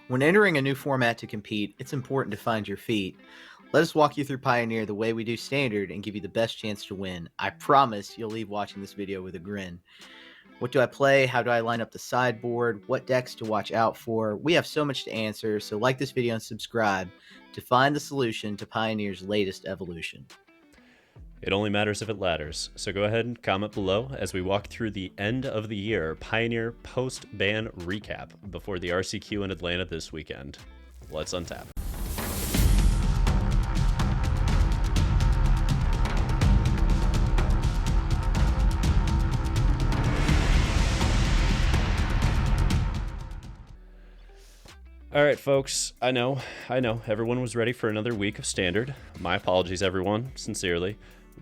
When entering a new format to compete, it's important to find your feet. Let us walk you through Pioneer the way we do Standard and give you the best chance to win. I promise you'll leave watching this video with a grin. What do I play? How do I line up the sideboard? What decks to watch out for? We have so much to answer, so like this video and subscribe to find the solution to Pioneer's latest evolution. It only matters if it ladders, so go ahead and comment below as we walk through the end of the year Pioneer post-ban recap before the RCQ in Atlanta this weekend. Let's untap. All right, folks, I know, everyone was ready for another week of Standard. My apologies, everyone, sincerely.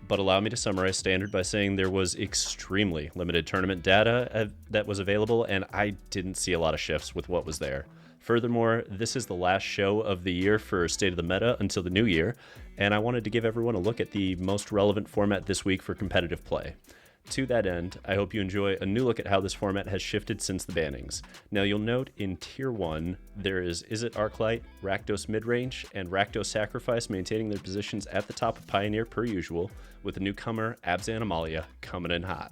But allow me to summarize Standard by saying there was extremely limited tournament data that was available, and I didn't see a lot of shifts with what was there. Furthermore, this is the last show of the year for State of the Meta until the new year, and I wanted to give everyone a look at the most relevant format this week for competitive play. To that end, I hope you enjoy a new look at how this format has shifted since the bannings. Now you'll note in Tier 1, there is Izzet Arclight, Rakdos Midrange, and Rakdos Sacrifice maintaining their positions at the top of Pioneer per usual, with the newcomer Abzan Amalia coming in hot.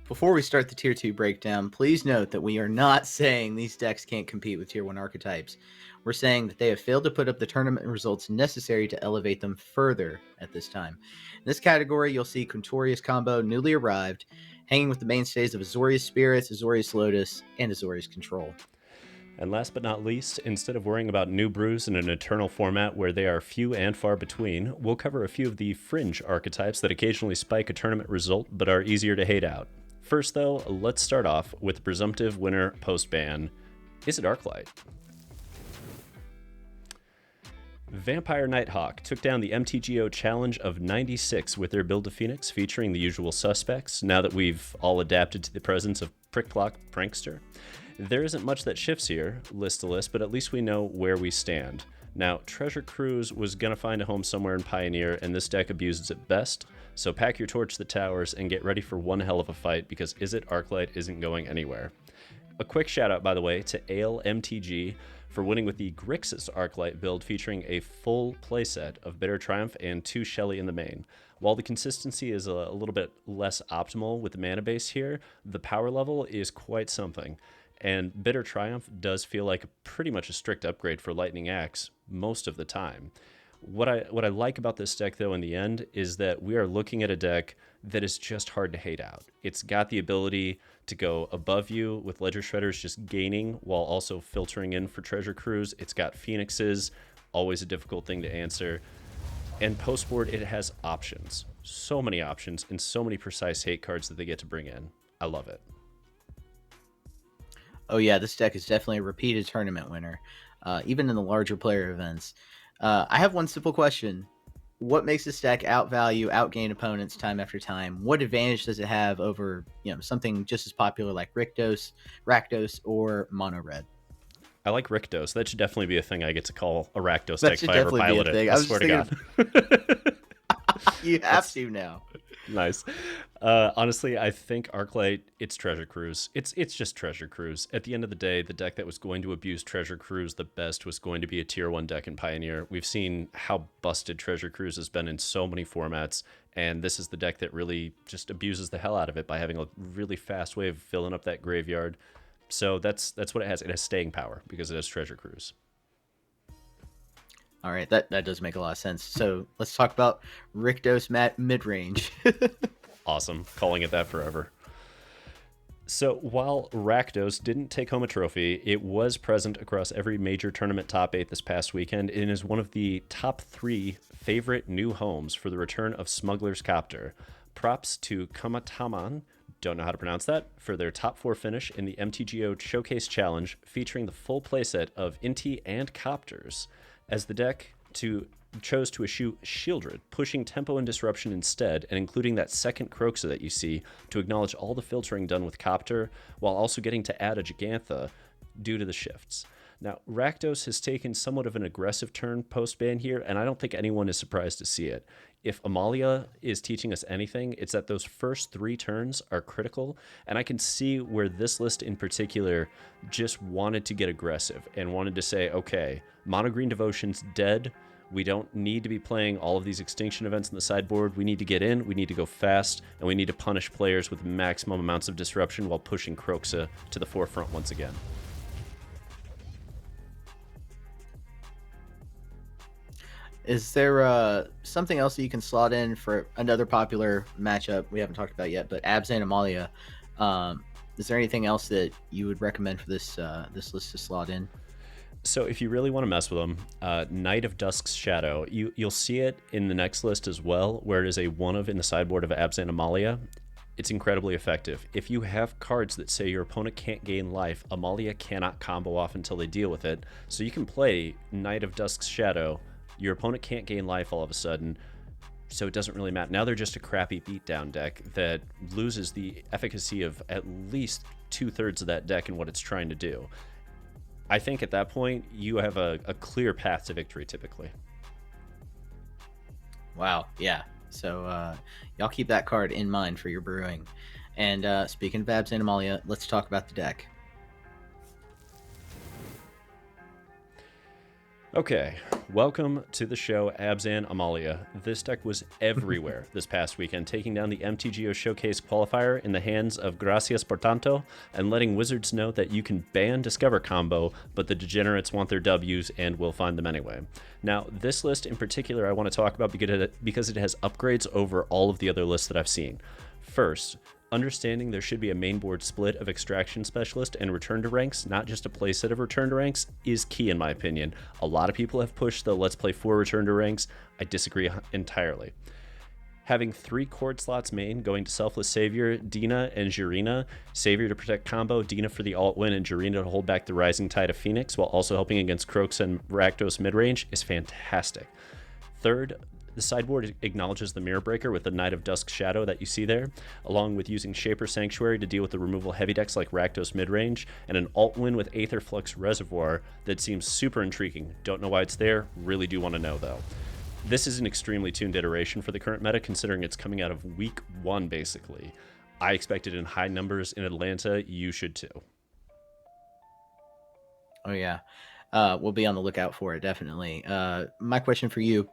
Before we start the Tier 2 breakdown, please note that we are not saying these decks can't compete with Tier 1 archetypes. We're saying that they have failed to put up the tournament results necessary to elevate them further at this time. In this category, you'll see Quintorius Combo newly arrived, hanging with the mainstays of Azorius Spirits, Azorius Lotus, and Azorius Control. And last but not least, instead of worrying about new brews in an eternal format where they are few and far between, we'll cover a few of the fringe archetypes that occasionally spike a tournament result but are easier to hate out. First though, let's start off with the presumptive winner post-ban, Izzet Arclight. Vampire Nighthawk took down the MTGO Challenge of 96 with their build of Phoenix featuring the usual suspects, now that we've all adapted to the presence of Pricklock Prankster. There isn't much that shifts here, list to list, but at least we know where we stand. Now, Treasure Cruise was going to find a home somewhere in Pioneer, and this deck abuses it best, so pack your torch to the towers and get ready for one hell of a fight, because Izzet Arclight isn't going anywhere. A quick shout out, by the way, to Ale MTG for winning with the Grixis Arclight build featuring a full playset of Bitter Triumph and 2 Shelly in the main. While the consistency is a little bit less optimal with the mana base here, the power level is quite something. And Bitter Triumph does feel like pretty much a strict upgrade for Lightning Axe most of the time. What I like about this deck, though, in the end, is that we are looking at a deck that is just hard to hate out. It's got the ability to go above you with Ledger Shredders just gaining while also filtering in for Treasure Cruise. It's got Phoenixes, always a difficult thing to answer. And post-board, it has options. So many options and so many precise hate cards that they get to bring in. I love it. Oh yeah, this deck is definitely a repeated tournament winner, even in the larger player events. I have one simple question. What makes this deck outvalue, outgain opponents time after time? What advantage does it have over, something just as popular like Rakdos, or Mono Red? I like Rakdos. That should definitely be a thing I get to call a Rakdos deck if I ever be pilot it. I swear to God. You have to now. Nice. Honestly, I think Arclight, it's Treasure Cruise. It's just Treasure Cruise. At the end of the day, the deck that was going to abuse Treasure Cruise the best was going to be a Tier 1 deck in Pioneer. We've seen how busted Treasure Cruise has been in so many formats, and this is the deck that really just abuses the hell out of it by having a really fast way of filling up that graveyard. So that's what it has. It has staying power because it has Treasure Cruise. All right, that does make a lot of sense. So let's talk about Rakdos Midrange. Awesome. Calling it that forever. So while Rakdos didn't take home a trophy, it was present across every major tournament top 8 this past weekend and is one of the top 3 favorite new homes for the return of Smuggler's Copter. Props to Kamataman, don't know how to pronounce that, for their top 4 finish in the MTGO Showcase Challenge featuring the full playset of Inti and Copters. As the deck chose to eschew Shieldred, pushing tempo and disruption instead, and including that second Croxa that you see to acknowledge all the filtering done with Copter, while also getting to add a Gigantha due to the shifts. Now, Rakdos has taken somewhat of an aggressive turn post-ban here, and I don't think anyone is surprised to see it. If Amalia is teaching us anything, it's that those first 3 turns are critical, and I can see where this list in particular just wanted to get aggressive and wanted to say, okay, Mono Green Devotion's dead. We don't need to be playing all of these extinction events in the sideboard. We need to get in, we need to go fast, and we need to punish players with maximum amounts of disruption while pushing Kroxa to the forefront once again. Is there something else that you can slot in for another popular matchup we haven't talked about yet, but Abzan Amalia? Is there anything else that you would recommend for this list to slot in? So if you really want to mess with them, Knight of Dusk's Shadow, you'll see it in the next list as well, where it is a 1-of in the sideboard of Abzan Amalia. It's incredibly effective. If you have cards that say your opponent can't gain life, Amalia cannot combo off until they deal with it. So you can play Knight of Dusk's Shadow. Your opponent can't gain life all of a sudden, so it doesn't really matter. Now they're just a crappy beatdown deck that loses the efficacy of at least 2/3 of that deck and what it's trying to do. I think at that point, you have a clear path to victory, typically. Wow, yeah. So y'all keep that card in mind for your brewing. And speaking of Abzan Amalia, let's talk about the deck. Okay, welcome to the show, Abzan Amalia. This deck was everywhere this past weekend, taking down the MTGO Showcase qualifier in the hands of Gracias por Tanto, and letting Wizards know that you can ban Discover Combo, but the degenerates want their Ws and will find them anyway. Now, this list in particular I want to talk about because it has upgrades over all of the other lists that I've seen. First, understanding there should be a main board split of Extraction Specialist and Return to Ranks, not just a playset of Return to Ranks, is key in my opinion. A lot of people have pushed the let's play 4 Return to Ranks. I disagree entirely. Having 3 chord slots main going to Selfless Savior, Dina, and Jirina. Savior to protect combo, Dina for the alt win, and Jirina to hold back the Rising Tide of Phoenix while also helping against Kroxa and Rakdos Midrange is fantastic. Third, the sideboard acknowledges the Mirror Breaker with the Knight of Dusk Shadow that you see there, along with using Shaper Sanctuary to deal with the removal heavy decks like Rakdos Midrange, and an alt win with Aetherflux Reservoir that seems super intriguing. Don't know why it's there, really do want to know though. This is an extremely tuned iteration for the current meta, considering it's coming out of week 1 basically. I expect it in high numbers in Atlanta, you should too. Oh yeah, we'll be on the lookout for it, definitely. My question for you: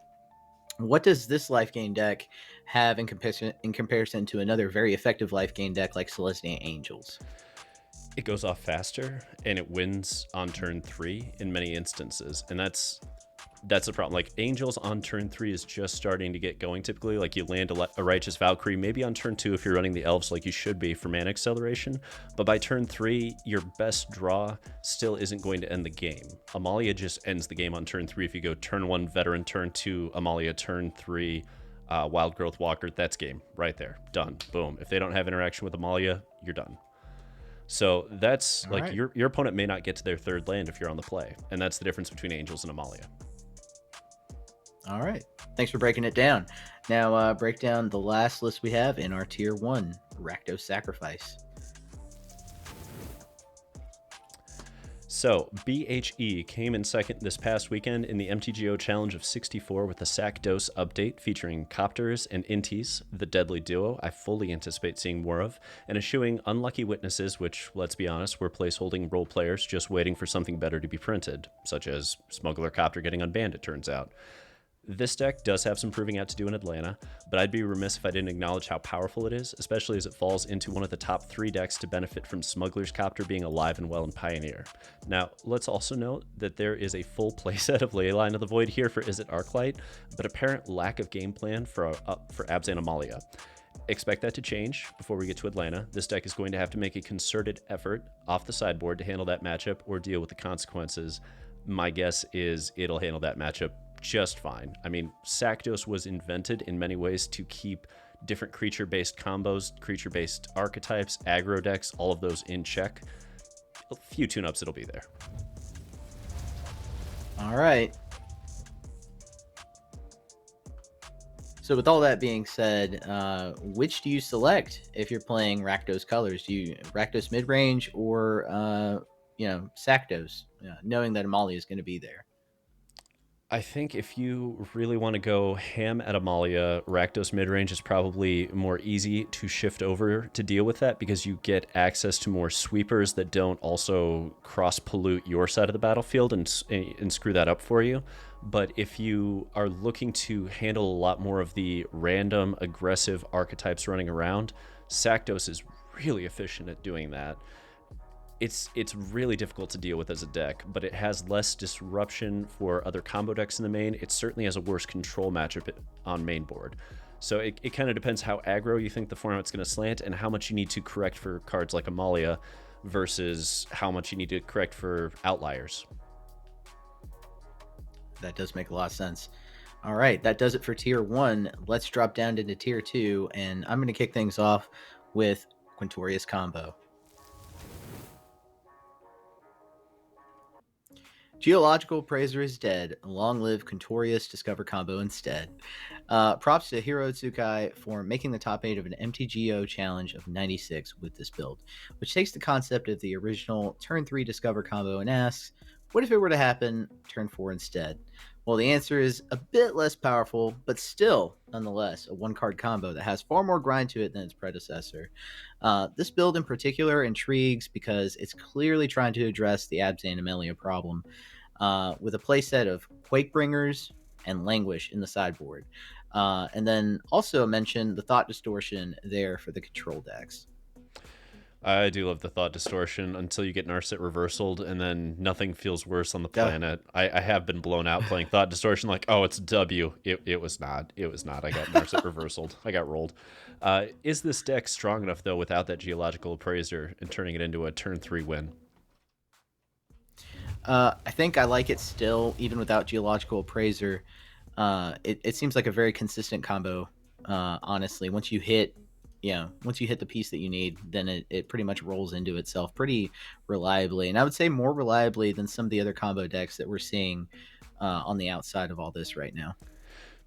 what does this life gain deck have in comparison to another very effective life gain deck like Selesnya Angels? It goes off faster and it wins on turn 3 in many instances, and that's the problem. Like, Angels on turn 3 is just starting to get going typically. Like, you land a Righteous Valkyrie maybe on turn 2 if you're running the Elves like you should be for mana acceleration, but by turn 3 your best draw still isn't going to end the game. Amalia just ends the game on turn 3 if you go turn 1 Veteran, turn 2 Amalia, turn 3 Wild Growth Walker. That's game right there, done, boom. If they don't have interaction with Amalia, you're done. So that's all like right. Your opponent may not get to their 3rd land if you're on the play, and that's the difference between Angels and Amalia. All right. Thanks for breaking it down. Now, break down the last list we have in our Tier 1, Rakdos Sacrifice. So, BHE came in second this past weekend in the MTGO Challenge of 64 with the Rakdos update featuring Copters and Inties, the deadly duo I fully anticipate seeing more of, and eschewing Unlucky Witnesses, which, let's be honest, were placeholding role players just waiting for something better to be printed, such as Smuggler Copter getting unbanned, it turns out. This deck does have some proving out to do in Atlanta, but I'd be remiss if I didn't acknowledge how powerful it is, especially as it falls into one of the top 3 decks to benefit from Smuggler's Copter being alive and well in Pioneer. Now, let's also note that there is a full playset of Leyline of the Void here for Izzet Arclight, but apparent lack of game plan for Abzan Amalia. Expect that to change before we get to Atlanta. This deck is going to have to make a concerted effort off the sideboard to handle that matchup or deal with the consequences. My guess is it'll handle that matchup just fine. I mean, Rakdos was invented in many ways to keep different creature-based combos, creature-based archetypes, aggro decks, all of those in check. A few tune-ups, it'll be there. All right. So with all that being said, which do you select if you're playing Rakdos colors? Do you Rakdos Midrange or Rakdos, knowing that Amalia is going to be there. I think if you really want to go ham at Amalia, Rakdos Midrange is probably more easy to shift over to deal with that because you get access to more sweepers that don't also cross-pollute your side of the battlefield and screw that up for you. But if you are looking to handle a lot more of the random aggressive archetypes running around, Rakdos is really efficient at doing that. It's really difficult to deal with as a deck, but it has less disruption for other combo decks in the main. It certainly has a worse control matchup on main board. So it kind of depends how aggro you think the format's going to slant and how much you need to correct for cards like Amalia versus how much you need to correct for outliers. That does make a lot of sense. All right, that does it for Tier 1. Let's drop down into Tier 2, and I'm going to kick things off with Quintorius Combo. Geological Appraiser is dead. Long live Quintorius Discover Combo instead. Props to Hiro Tsukai for making the top 8 of an MTGO challenge of 96 with this build, which takes the concept of the original turn 3 Discover Combo and asks, what if it were to happen turn 4 instead? Well, the answer is a bit less powerful, but still, nonetheless, a one-card combo that has far more grind to it than its predecessor. This build in particular intrigues because it's clearly trying to address the Abzan Amalia problem with a playset of Quakebringers and Languish in the sideboard. And then also mention the Thought Distortion there for the control decks. I do love the Thought Distortion until you get Narset reversaled, and then nothing feels worse on the planet. I have been blown out playing Thought Distortion, like, oh, it's W. It was not. It was not. I got Narset reversaled. I got rolled. Is this deck strong enough, though, without that Geological Appraiser and turning it into a turn 3 win? I think I like it still, even without Geological Appraiser. It seems like a very consistent combo, honestly. Once you hit the piece that you need, then it pretty much rolls into itself pretty reliably. And I would say more reliably than some of the other combo decks that we're seeing on the outside of all this right now.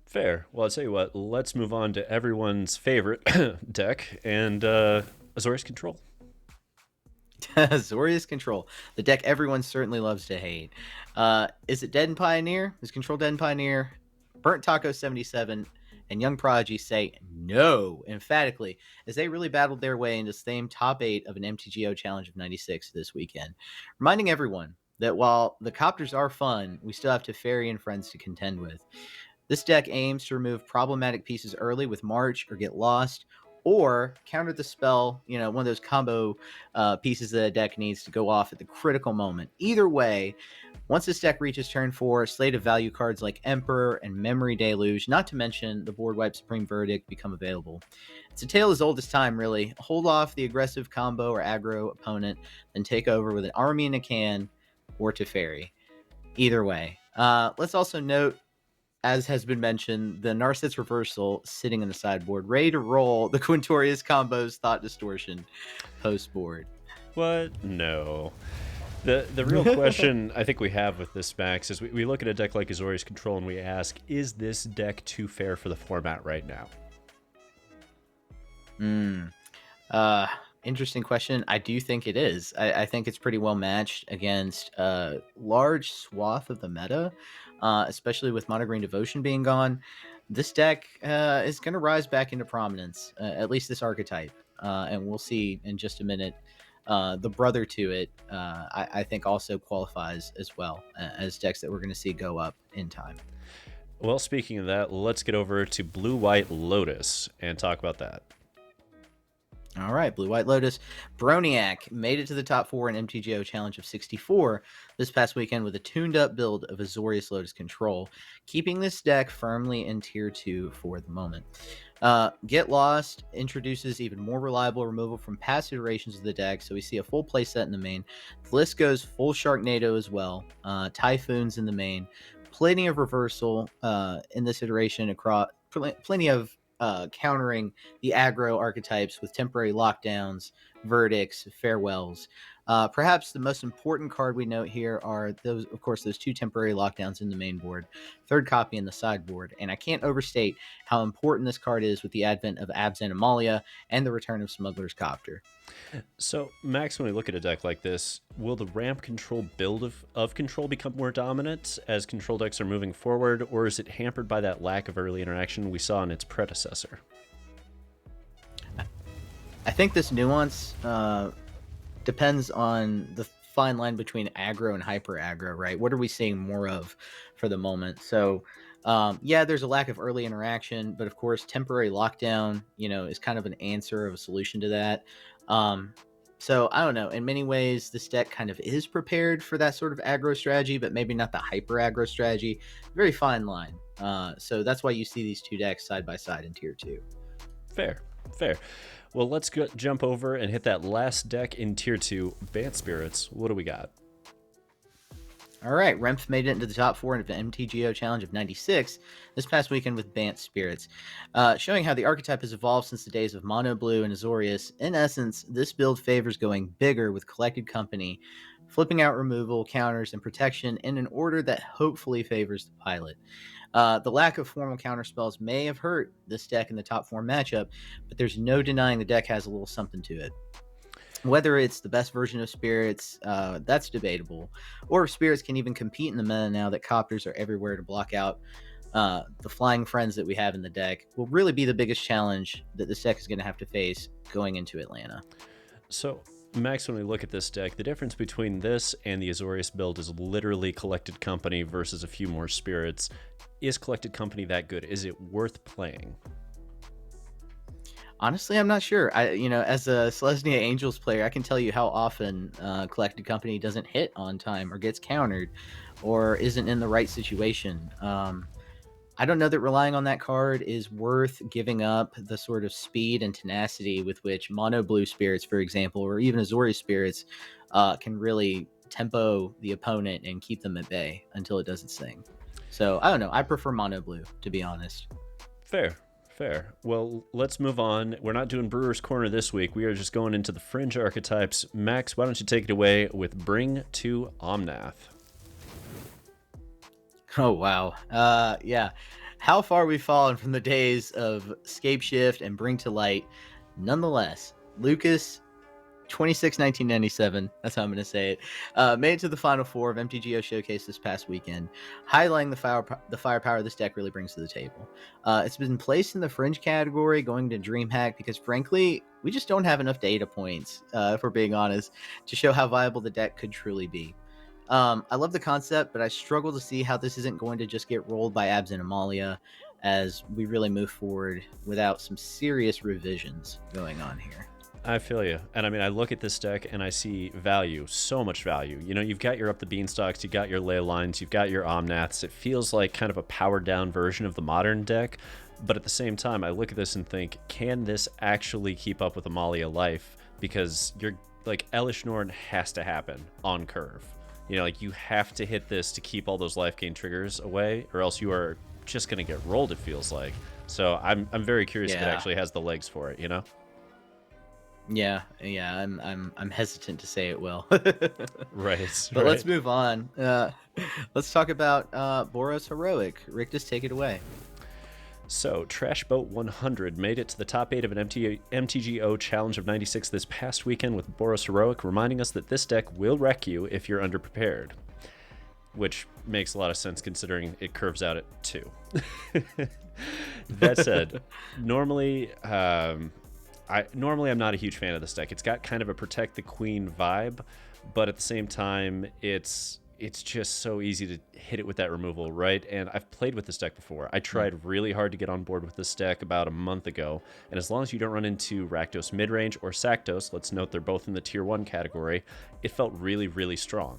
Fair. Well, I'll tell you what, let's move on to everyone's favorite deck, and Azorius Control. Azorius Control, the deck everyone certainly loves to hate. Is it dead in Pioneer? Is Control dead in Pioneer? Burnt Taco 77 and Young Prodigy say no emphatically, as they really battled their way into the same top 8 of an MTGO challenge of 96 this weekend, reminding everyone that while the copters are fun, we still have Teferi and friends to contend with. This deck aims to remove problematic pieces early with March or get lost, or counter the spell, one of those combo pieces that a deck needs to go off at the critical moment. Either way, once this deck reaches turn 4, a slate of value cards like Emperor and Memory Deluge, not to mention the board wipe Supreme Verdict, become available. It's a tale as old as time, really. Hold off the aggressive combo or aggro opponent, then take over with an army in a can or Teferi. Either way. Let's also note, as has been mentioned, the Narset's Reversal sitting in the sideboard, ready to roll the Quintorius Combo's Thought Distortion post-board. What? No. The real question I think we have with this, Max, is we look at a deck like Azorius Control and we ask, is this deck too fair for the format right now? Interesting question. I do think it is. I think it's pretty well matched against a large swath of the meta, especially with Mono Green Devotion being gone. This deck is going to rise back into prominence, at least this archetype. And we'll see in just a minute. The brother to it, I think, also qualifies as well as decks that we're going to see go up in time. Well, speaking of that, let's get over to Blue-White Lotus and talk about that. All right, Blue-White Lotus. Broniac made it to the top 4 in MTGO Challenge of 64 this past weekend with a tuned-up build of Azorius Lotus Control, keeping this deck firmly in Tier 2 for the moment. Get Lost introduces even more reliable removal from past iterations of the deck, so we see a full playset in the main. The list goes full Sharknado as well, Typhoons in the main, plenty of reversal in this iteration, across plenty of countering the aggro archetypes with temporary lockdowns, verdicts, farewells. Perhaps the most important card we note here are those, of course, those 2 temporary lockdowns in the main board, 3rd copy in the sideboard, and I can't overstate how important this card is with the advent of Abzan Amalia and the return of Smuggler's Copter. So, Max, when we look at a deck like this, will the ramp control build of control become more dominant as control decks are moving forward, or is it hampered by that lack of early interaction we saw in its predecessor? I think this nuance depends on the fine line between aggro and hyper aggro, right? What are we seeing more of for the moment? So, yeah, there's a lack of early interaction, but of course, temporary lockdown, is kind of an answer of a solution to that. So I don't know. In many ways, this deck kind of is prepared for that sort of aggro strategy, but maybe not the hyper aggro strategy. Very fine line. So that's why you see these 2 decks side by side in tier 2. Fair. Well, let's jump over and hit that last deck in tier 2, Bant Spirits. What do we got? All right, Remph made it into the top 4 of the MTGO Challenge of 96 this past weekend with Bant Spirits, showing how the archetype has evolved since the days of Mono Blue and Azorius. In essence, this build favors going bigger with Collected Company, flipping out removal, counters, and protection in an order that hopefully favors the pilot. The lack of formal counterspells may have hurt this deck in the top 4 matchup, but there's no denying the deck has a little something to it. Whether it's the best version of Spirits, that's debatable, or if Spirits can even compete in the meta now that Copters are everywhere to block out the flying friends that we have in the deck, will really be the biggest challenge that this deck is going to have to face going into Atlanta. So, Max, when we look at this deck, the difference between this and the Azorius build is literally Collected Company versus a few more Spirits. Is Collected Company that good? Is it worth playing? Honestly, I'm not sure. As a Selesnya Angels player, I can tell you how often Collected Company doesn't hit on time or gets countered or isn't in the right situation. I don't know that relying on that card is worth giving up the sort of speed and tenacity with which Mono Blue Spirits, for example, or even Azorius Spirits can really tempo the opponent and keep them at bay until it does its thing. So, I don't know. I prefer Mono Blue, to be honest. Fair. Well, let's move on. We're not doing Brewer's Corner this week. We are just going into the fringe archetypes. Max, why don't you take it away with Bring to Omnath? Oh, wow. Yeah. How far we've fallen from the days of Scapeshift and Bring to Light. Nonetheless, Lucas, 26/1997, that's how I'm going to say it, made it to the Final 4 of MTGO Showcase this past weekend, highlighting the firepower this deck really brings to the table. It's been placed in the fringe category going to DreamHack because, frankly, we just don't have enough data points, if we're being honest, to show how viable the deck could truly be. I love the concept, but I struggle to see how this isn't going to just get rolled by Abzan Amalia as we really move forward without some serious revisions going on here. I feel you. And I mean, I look at this deck and I see value, so much value. You've got your Up the Beanstalks, you've got your Ley Lines, you've got your Omnaths. It feels like kind of a powered down version of the modern deck. But at the same time, I look at this and think, can this actually keep up with Amalia Life? Because you're like, Elish Norn has to happen on curve. You have to hit this to keep all those life gain triggers away, or else you are just going to get rolled, it feels like. So I'm very curious if it actually has the legs for it, Yeah, I'm hesitant to say it will. Right. But let's move on. Let's talk about Boros Heroic. Rick, just take it away. So, Trash Boat 100 made it to the top 8 of an MTGO Challenge of 96 this past weekend with Boros Heroic, reminding us that this deck will wreck you if you're underprepared. Which makes a lot of sense considering it curves out at 2. That said, normally I'm not a huge fan of this deck. It's got kind of a Protect the Queen vibe, but at the same time, it's just so easy to hit it with that removal, right? And I've played with this deck before. I tried really hard to get on board with this deck about a month ago, and as long as you don't run into Rakdos Midrange or Saktos, let's note they're both in the Tier 1 category, it felt really, really strong.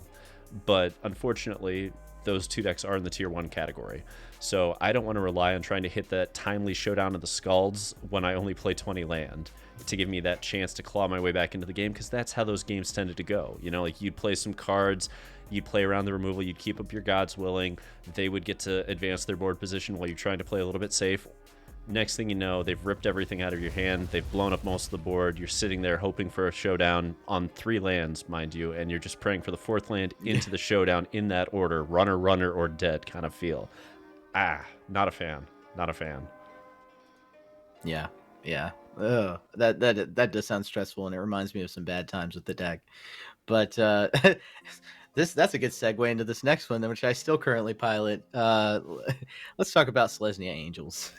But unfortunately, those 2 decks are in the Tier 1 category. So I don't want to rely on trying to hit that timely Showdown of the Scalds when I only play 20 land to give me that chance to claw my way back into the game, because that's how those games tended to go. You'd play some cards, you'd play around the removal, you'd keep up your God's Willing, they would get to advance their board position while you're trying to play a little bit safe. Next thing you know, they've ripped everything out of your hand. They've blown up most of the board. You're sitting there hoping for a showdown on 3 lands, mind you, and you're just praying for the 4th land into the showdown in that order. Runner, runner, or dead kind of feel. Not a fan. Not a fan. Yeah. Ugh, that does sound stressful, and it reminds me of some bad times with the deck. But that's a good segue into this next one, which I still currently pilot. Let's talk about Selesnya Angels.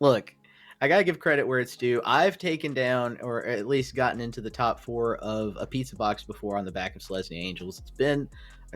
Look, I gotta give credit where it's due. I've taken down, or at least gotten into the top 4 of a pizza box before on the back of Selesnya Angels. It's been,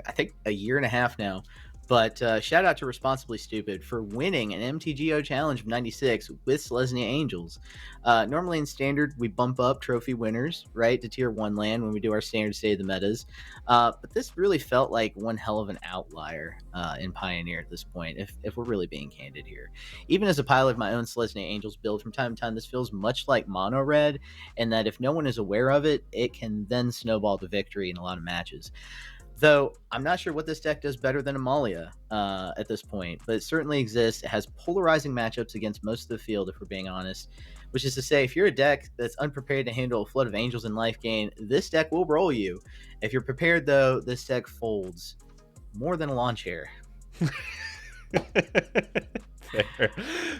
I think, a year and a half now. But shout out to Responsibly Stupid for winning an MTGO challenge of 96 with Selesnya Angels. Normally in Standard, we bump up trophy winners, right, to tier 1 land when we do our Standard State of the Metas. But this really felt like one hell of an outlier in Pioneer at this point, if we're really being candid here. Even as a pilot of my own Selesnya Angels build, from time to time, this feels much like Mono Red, in that if no one is aware of it, it can then snowball to victory in a lot of matches. Though I'm not sure what this deck does better than Amalia at this point, but it certainly exists. It has polarizing matchups against most of the field, if we're being honest. Which is to say, if you're a deck that's unprepared to handle a flood of angels in life gain, this deck will roll you. If you're prepared, though, this deck folds more than a lawn chair.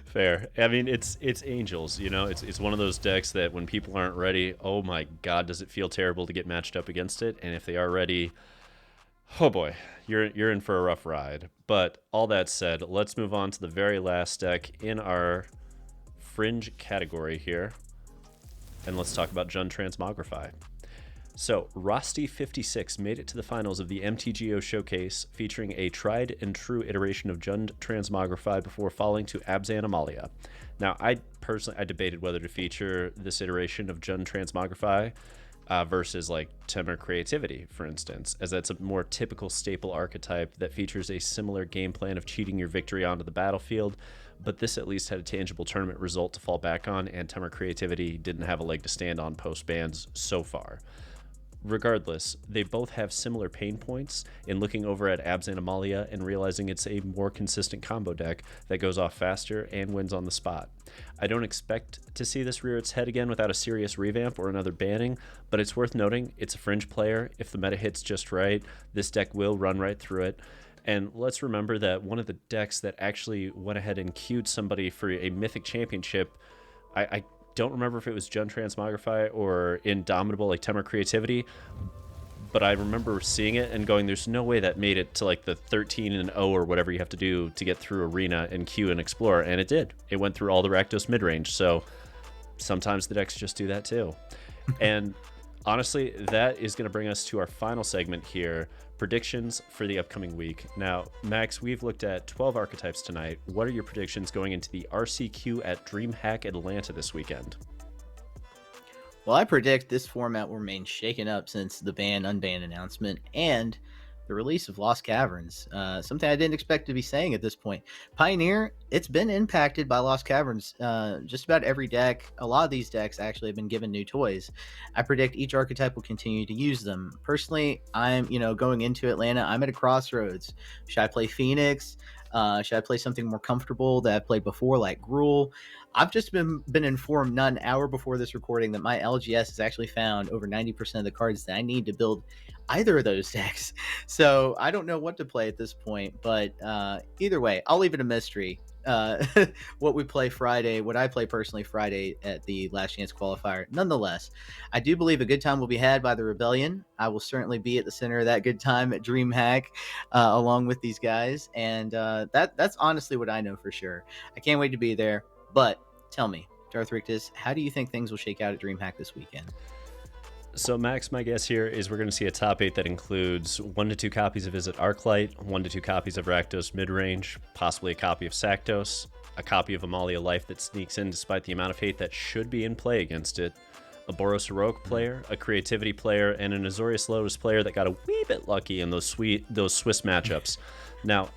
Fair. I mean, it's angels, you know. It's one of those decks that when people aren't ready, oh my god, does it feel terrible to get matched up against it? And if they are ready, oh boy, you're in for a rough ride. But all that said, let's move on to the very last deck in our fringe category here, and let's talk about Jund Transmogrify. So, Rosti56 made it to the finals of the MTGO Showcase, featuring a tried and true iteration of Jund Transmogrify before falling to Abzan Amalia. Now, I debated whether to feature this iteration of Jund Transmogrify versus like Temur Creativity, for instance, as that's a more typical staple archetype that features a similar game plan of cheating your victory onto the battlefield, but this at least had a tangible tournament result to fall back on, and Temur Creativity didn't have a leg to stand on post-bans so far. Regardless, they both have similar pain points in looking over at Abzan Amalia and realizing it's a more consistent combo deck that goes off faster and wins on the spot. I don't expect to see this rear its head again without a serious revamp or another banning, but it's worth noting it's a fringe player. If the meta hits just right, this deck will run right through it. And let's remember that one of the decks that actually went ahead and queued somebody for a Mythic Championship, I don't remember if it was Jund Transmogrify or Indomitable, like Temur Creativity, but I remember seeing it and going, there's no way that made it to like the 13-0 or whatever you have to do to get through Arena and queue and explore, and it did. It went through all the Rakdos Midrange, so sometimes the decks just do that too. And honestly, that is going to bring us to our final segment here, predictions for the upcoming week. Now, Max, we've looked at 12 archetypes tonight. What are your predictions going into the RCQ at DreamHack Atlanta this weekend? Well, I predict this format will remain shaken up since the ban-unban announcement and the release of Lost Caverns, something I didn't expect to be saying at this point. Pioneer, it's been impacted by Lost Caverns. Just about every deck, a lot of these decks actually have been given new toys. I predict each archetype will continue to use them. Personally, I'm, going into Atlanta, I'm at a crossroads. Should I play Phoenix? Should I play something more comfortable that I've played before, like Gruul? I've just been informed not an hour before this recording that my LGS has actually found over 90% of the cards that I need to build either of those decks. So I don't know what to play at this point, but either way, I'll leave it a mystery. What we play Friday, what I play personally Friday at the Last Chance Qualifier. Nonetheless, I do believe a good time will be had by the Rebellion. I will certainly be at the center of that good time at DreamHack along with these guys, and that's honestly what I know for sure. I can't wait to be there. But tell me, Darth Rictus, how do you think things will shake out at DreamHack this weekend? So, Max, my guess here is we're going to see a top 8 that includes 1 to 2 copies of Izzet Arclight, 1 to 2 copies of Rakdos Midrange, possibly a copy of Saktos, a copy of Amalia Life that sneaks in despite the amount of hate that should be in play against it, a Boros Heroic player, a Creativity player, and an Azorius Lotus player that got a wee bit lucky in those Swiss matchups. Now,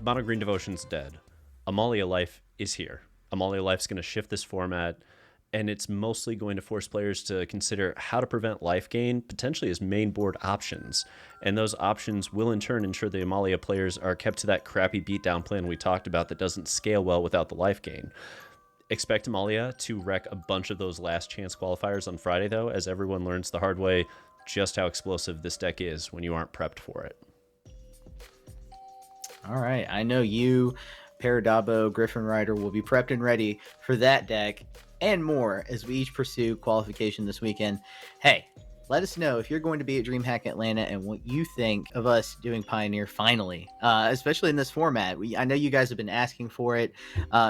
Mono Green Devotion's dead. Amalia Life is here. Amalia Life's going to shift this format, and it's mostly going to force players to consider how to prevent life gain, potentially as main board options. And those options will in turn ensure the Amalia players are kept to that crappy beatdown plan we talked about that doesn't scale well without the life gain. Expect Amalia to wreck a bunch of those last chance qualifiers on Friday, though, as everyone learns the hard way just how explosive this deck is when you aren't prepped for it. All right, I know you, Paradabo, Griffin Rider will be prepped and ready for that deck and more as we each pursue qualification this weekend. Hey, let us know if you're going to be at DreamHack Atlanta and what you think of us doing Pioneer finally, especially in this format. I know you guys have been asking for it,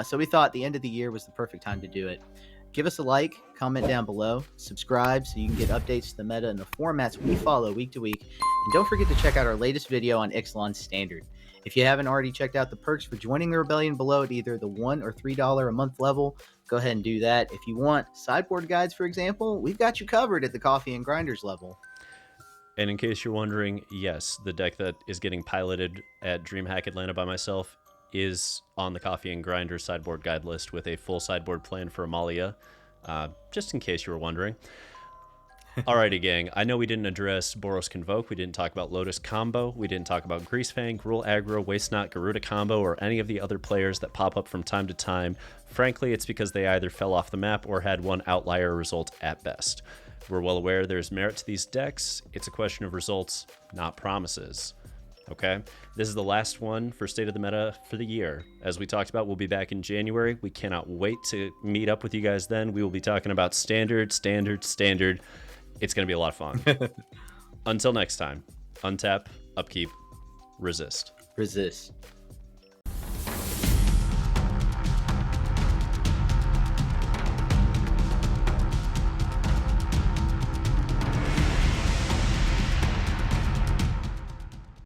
so we thought the end of the year was the perfect time to do it. Give us a like, comment down below, subscribe so you can get updates to the meta and the formats we follow week to week, and don't forget to check out our latest video on Ixalan Standard. If you haven't already checked out the perks for joining the Rebellion below at either the $1 or $3 a month level, go ahead and do that. If you want sideboard guides, for example, we've got you covered at the Coffee and Grinders level. And in case you're wondering, yes, the deck that is getting piloted at DreamHack Atlanta by myself is on the Coffee and Grinders sideboard guide list with a full sideboard plan for Amalia, just in case you were wondering. Alrighty, gang. I know we didn't address Boros Convoke. We didn't talk about Lotus Combo. We didn't talk about Greasefang, Rule Aggro, Waste Not, Garuda Combo, or any of the other players that pop up from time to time. Frankly, it's because they either fell off the map or had one outlier result at best. We're well aware there's merit to these decks. It's a question of results, not promises. Okay? This is the last one for State of the Meta for the year. As we talked about, we'll be back in January. We cannot wait to meet up with you guys then. We will be talking about Standard. It's going to be a lot of fun. Until next time, untap, upkeep, resist. Resist.